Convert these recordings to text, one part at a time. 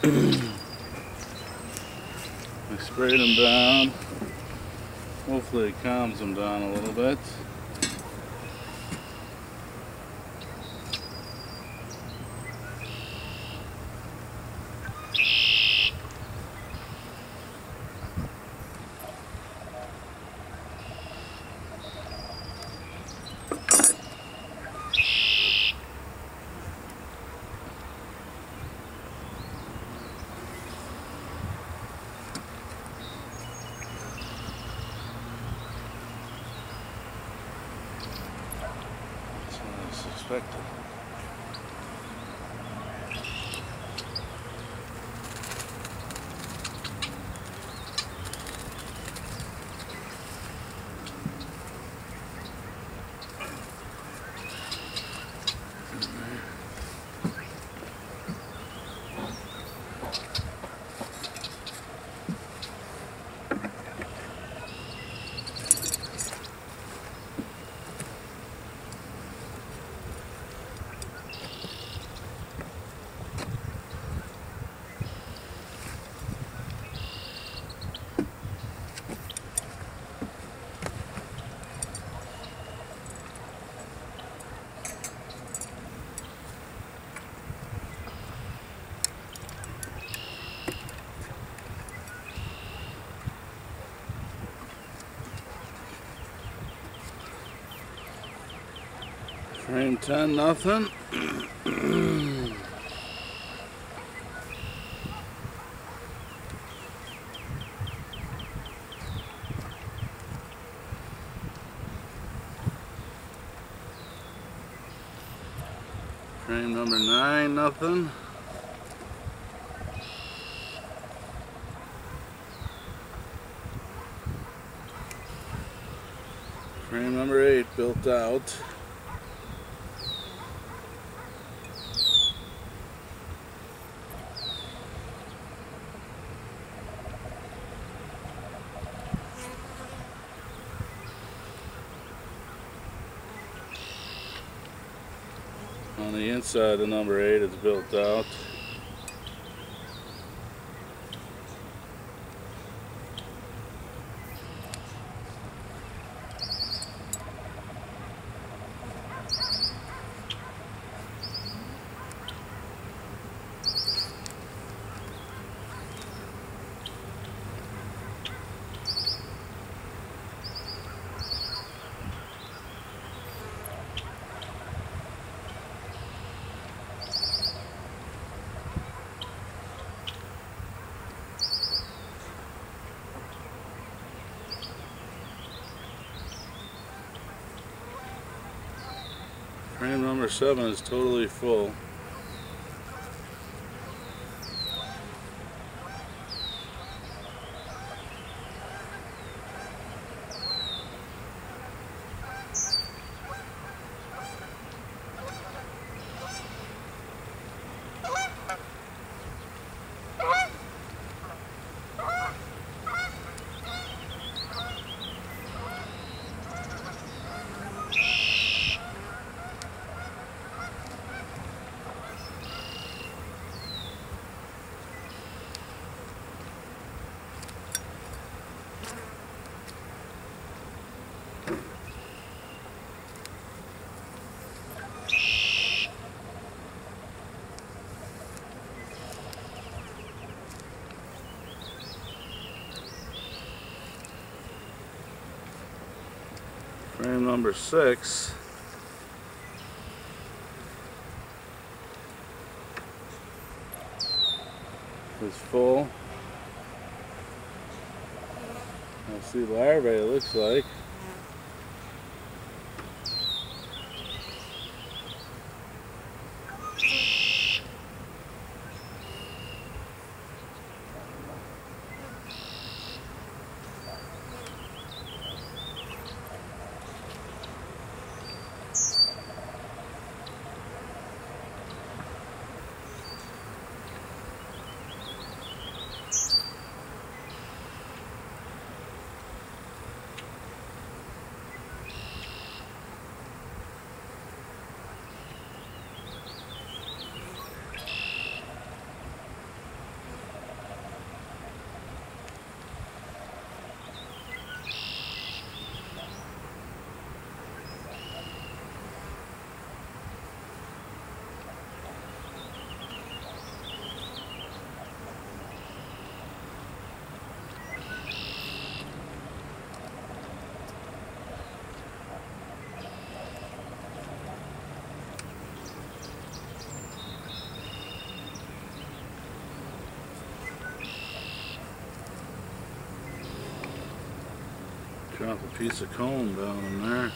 I sprayed them down. Hopefully it calms them down a little bit. Expected. Frame 10, nothing. Frame number 9, nothing. Frame number 8 built out. On the inside of number 8 it's built out. Frame number 7 is totally full. Frame number 6 is full. I see larvae, it looks like. Drop a piece of comb down in there.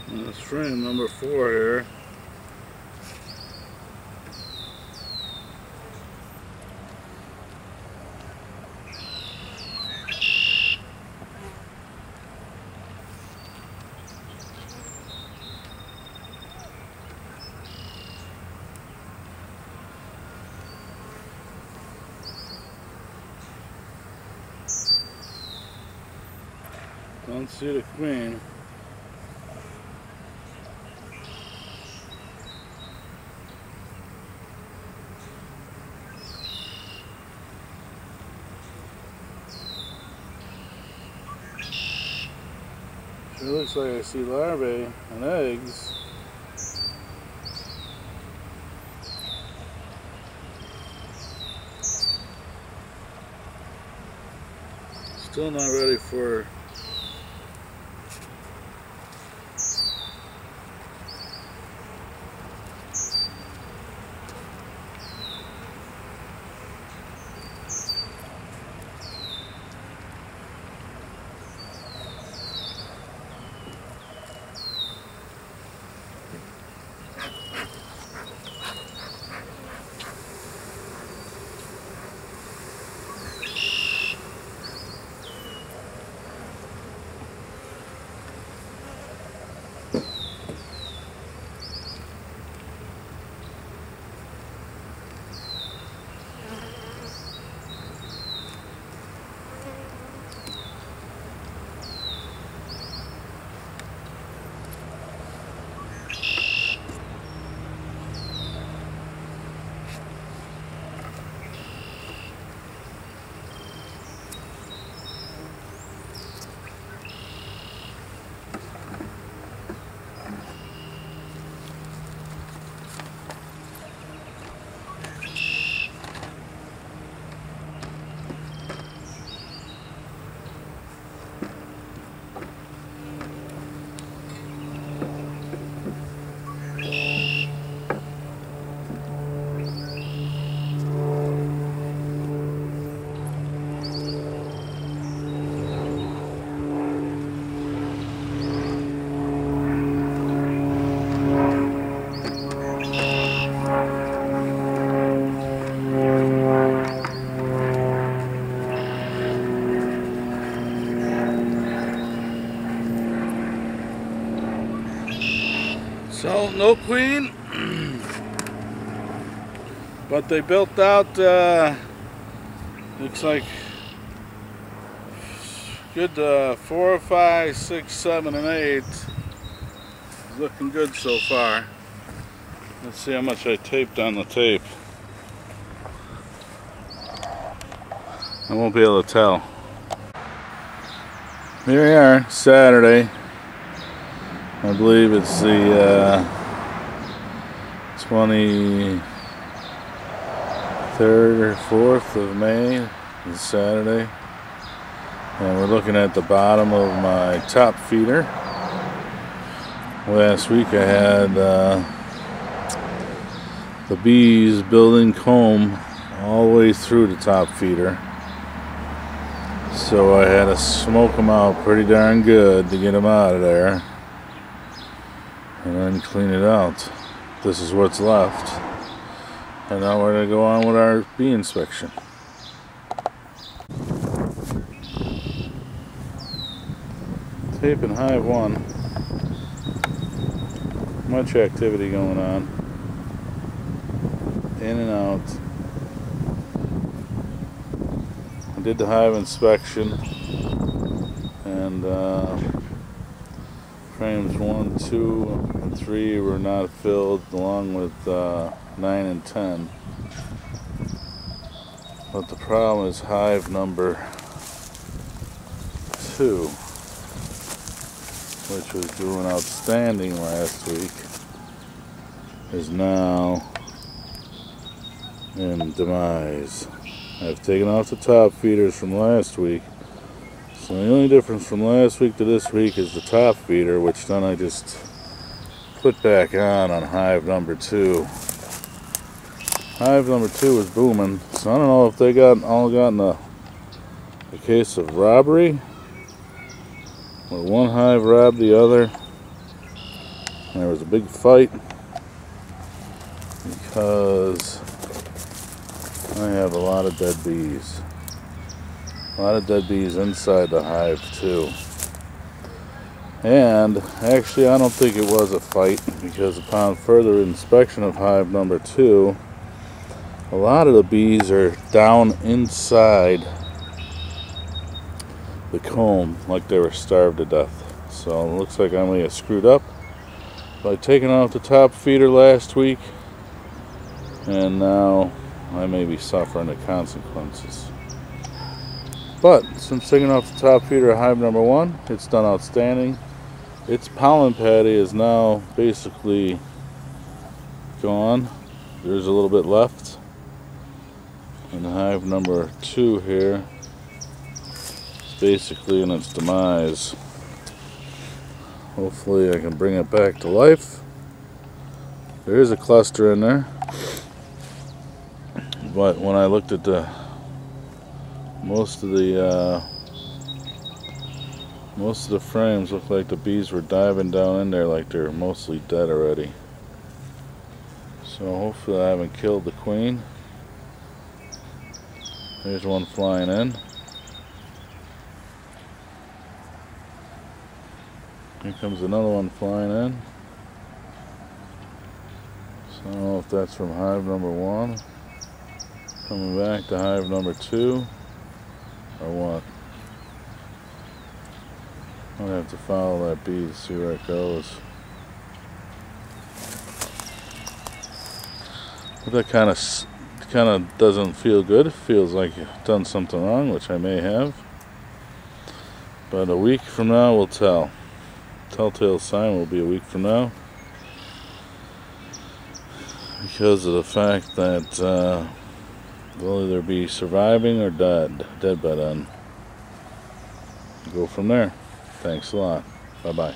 And that's frame number 4 here. Don't see the queen. Sure looks like I see larvae and eggs. Still not ready for So no queen, but they built out, looks like good 4, 5, 6, 7, and 8. It's looking good so far. Let's see how much I taped on the tape. I won't be able to tell. Here we are, Saturday. I believe it's the 23rd or 4th of May. It's Saturday. And we're looking at the bottom of my top feeder. Last week I had the bees building comb all the way through the top feeder. So I had to smoke them out pretty darn good to get them out of there. And then clean it out. This is what's left. And now we're going to go on with our bee inspection. Tape in Hive 1. Much activity going on. In and out. I did the hive inspection. And frames 1, 2, and 3 were not filled, along with 9 and 10. But the problem is hive number 2, which was doing outstanding last week, is now in demise. I've taken off the top feeders from last week. So the only difference from last week to this week is the top feeder, which then I just put back on hive number 2. Hive number 2 is booming, so I don't know if they all gotten a case of robbery, where one hive robbed the other, and there was a big fight because I have a lot of dead bees. A lot of dead bees inside the hive too. And actually I don't think it was a fight, because upon further inspection of hive number 2, a lot of the bees are down inside the comb like they were starved to death. So it looks like I may have screwed up by taking off the top feeder last week, and now I may be suffering the consequences. But since taking off the top feeder of hive number 1, it's done outstanding. Its pollen patty is now basically gone. There's a little bit left. And hive number 2 here is basically in its demise. Hopefully I can bring it back to life. There is a cluster in there. But when I looked at most of the frames, look like the bees were diving down in there like they're mostly dead already. So hopefully I haven't killed the queen. There's one flying in. Here comes another one flying in. So I don't know if that's from hive number 1 coming back to hive number 2 or what. I'll have to follow that bee to see where it goes. But that kind of doesn't feel good. It feels like you've done something wrong, which I may have. But a week from now will tell. Telltale sign will be a week from now, because of the fact that they'll either be surviving or dead by then. Go from there. Thanks a lot. Bye-bye.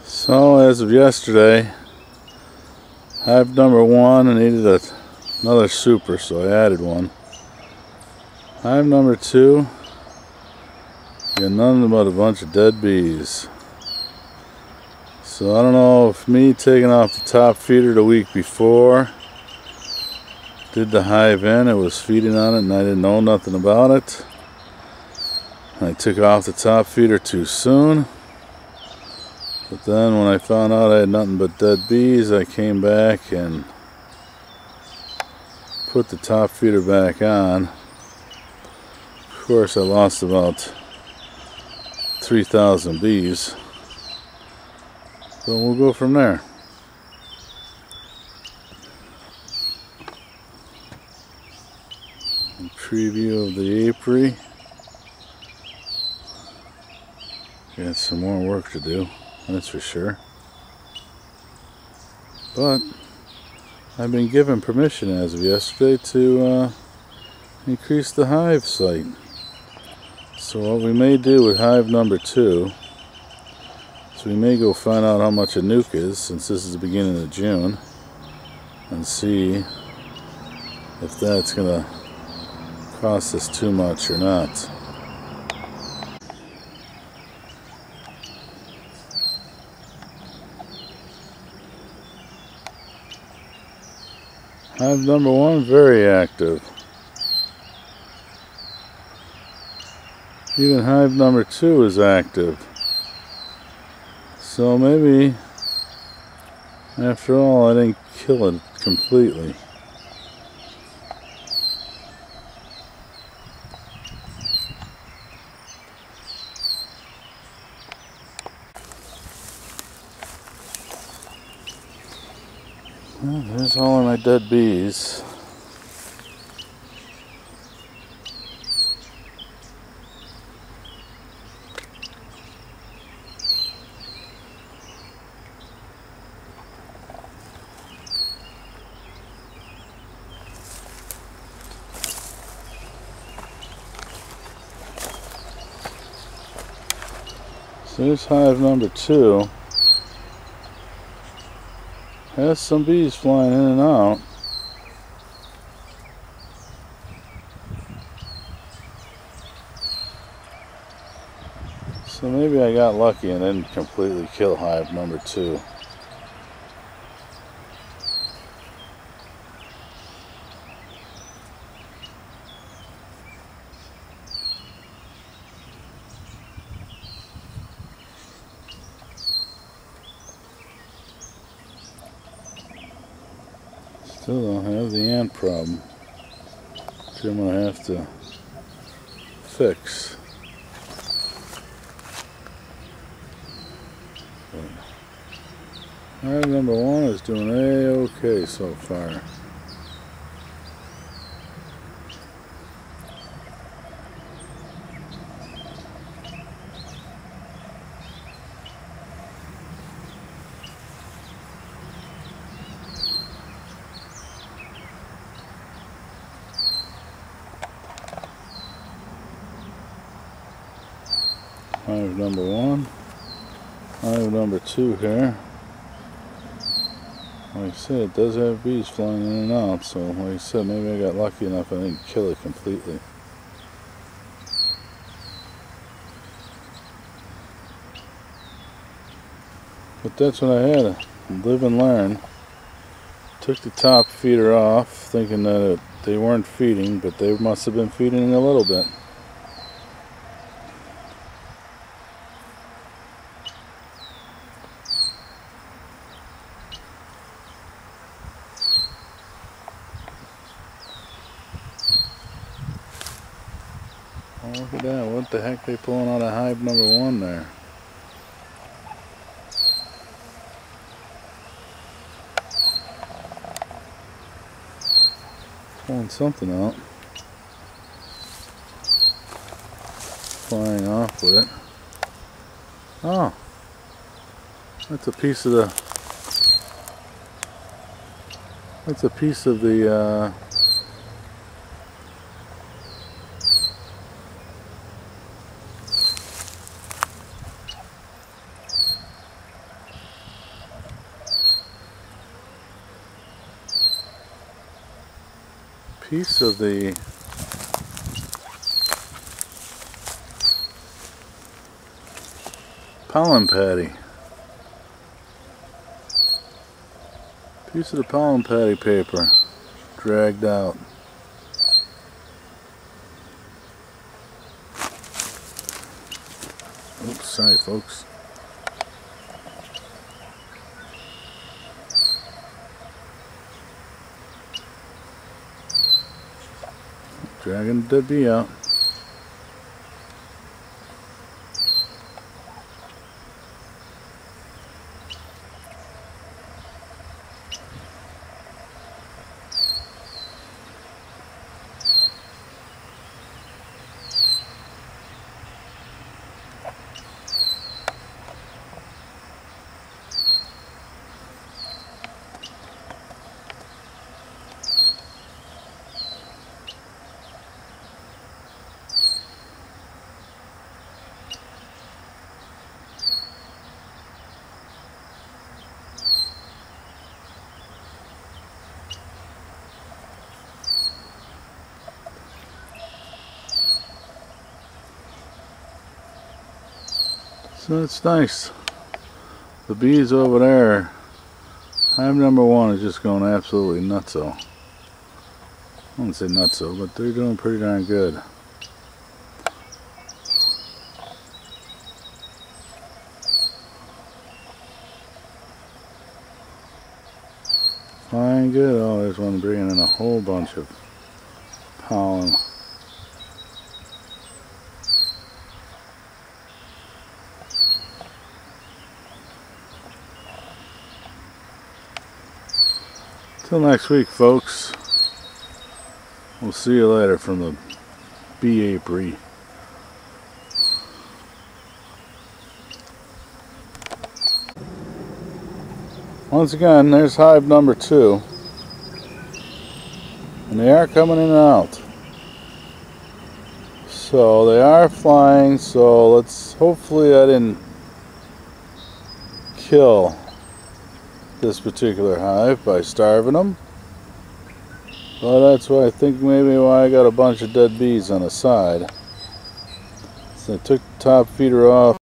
So as of yesterday, hive number 1 needed another super, so I added one. Hive number 2, got nothing but a bunch of dead bees. So I don't know if me taking off the top feeder the week before Did the hive in, it was feeding on it and I didn't know nothing about it. I took off the top feeder too soon. But then when I found out I had nothing but dead bees, I came back and put the top feeder back on. Of course I lost about 3,000 bees. So we'll go from there. A preview of the apiary. Got some more work to do, that's for sure. But I've been given permission as of yesterday to increase the hive site. So what we may do with hive number 2 is we may go find out how much a nuke is, since this is the beginning of June, and see if that's going to cost us too much or not. Hive number 1, very active. Even hive number 2 is active. So maybe, after all, I didn't kill it completely. Well, there's all of my dead bees. So here's hive number 2. Has some bees flying in and out. So maybe I got lucky and didn't completely kill hive number 2. Still don't have the ant problem, which I'm going to have to fix. Hive number 1 is doing A-okay so far. Hive number 1, hive number 2 here. Like I said, it does have bees flying in and out, so like I said, maybe I got lucky enough I didn't kill it completely. But that's what I had to live and learn. Took the top feeder off, thinking that they weren't feeding, but they must have been feeding a little bit. Oh, look at that, what the heck they pulling out of hive number 1 there? Pulling something out. Flying off with it. Oh, that's a piece of the pollen patty. Piece of the pollen patty paper. dragged out. Oops, sorry folks. Dragging the dead bee out. So it's nice. The bees over there, hive number 1 is just going absolutely nutso. I wouldn't say nutso, but they're doing pretty darn good. Fine, good. Oh, there's one bringing in a whole bunch of pollen. Till next week, folks. We'll see you later from the bee apiary. Once again, there's hive number 2. And they are coming in and out. So they are flying, so let's hopefully I didn't kill this particular hive by starving them. But that's why I think maybe why I got a bunch of dead bees on the side. So I took the top feeder off